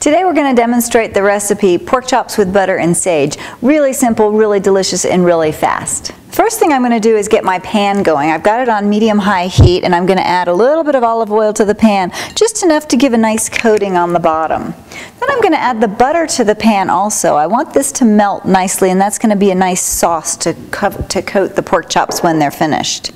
Today we're going to demonstrate the recipe pork chops with butter and sage. Really simple, really delicious, and really fast. First thing I'm going to do is get my pan going. I've got it on medium-high heat, and I'm going to add a little bit of olive oil to the pan, just enough to give a nice coating on the bottom. Then I'm going to add the butter to the pan also. I want this to melt nicely, and that's going to be a nice sauce to coat the pork chops when they're finished.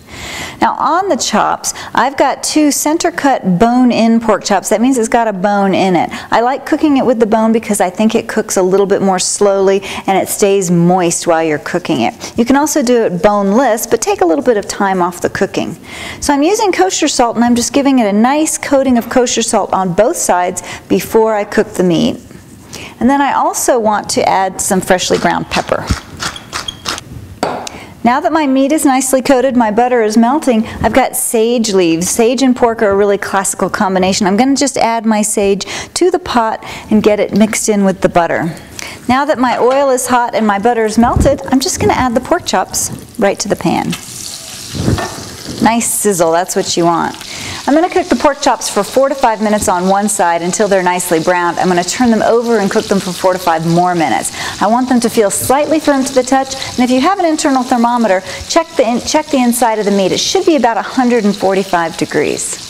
Now on the chops, I've got two center-cut bone-in pork chops. That means it's got a bone in it. I like cooking it with the bone because I think it cooks a little bit more slowly and it stays moist while you're cooking it. You can also do it boneless, but take a little bit of time off the cooking. So I'm using kosher salt, and I'm just giving it a nice coating of kosher salt on both sides before I cook the meat. And then I also want to add some freshly ground pepper. Now that my meat is nicely coated, my butter is melting, I've got sage leaves. Sage and pork are a really classical combination. I'm going to just add my sage to the pot and get it mixed in with the butter. Now that my oil is hot and my butter is melted, I'm just going to add the pork chops right to the pan. Nice sizzle, that's what you want. I'm going to cook the pork chops for 4 to 5 minutes on one side until they're nicely browned. I'm going to turn them over and cook them for 4 to 5 more minutes. I want them to feel slightly firm to the touch, and if you have an internal thermometer, check the inside of the meat. It should be about 145 degrees.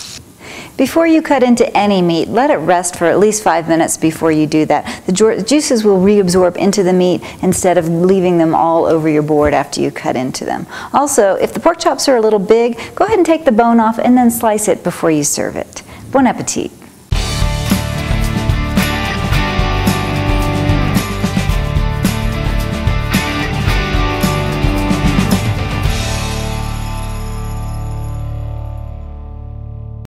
Before you cut into any meat, let it rest for at least 5 minutes before you do that. The juices will reabsorb into the meat instead of leaving them all over your board after you cut into them. Also, if the pork chops are a little big, go ahead and take the bone off and then slice it before you serve it. Bon appetit.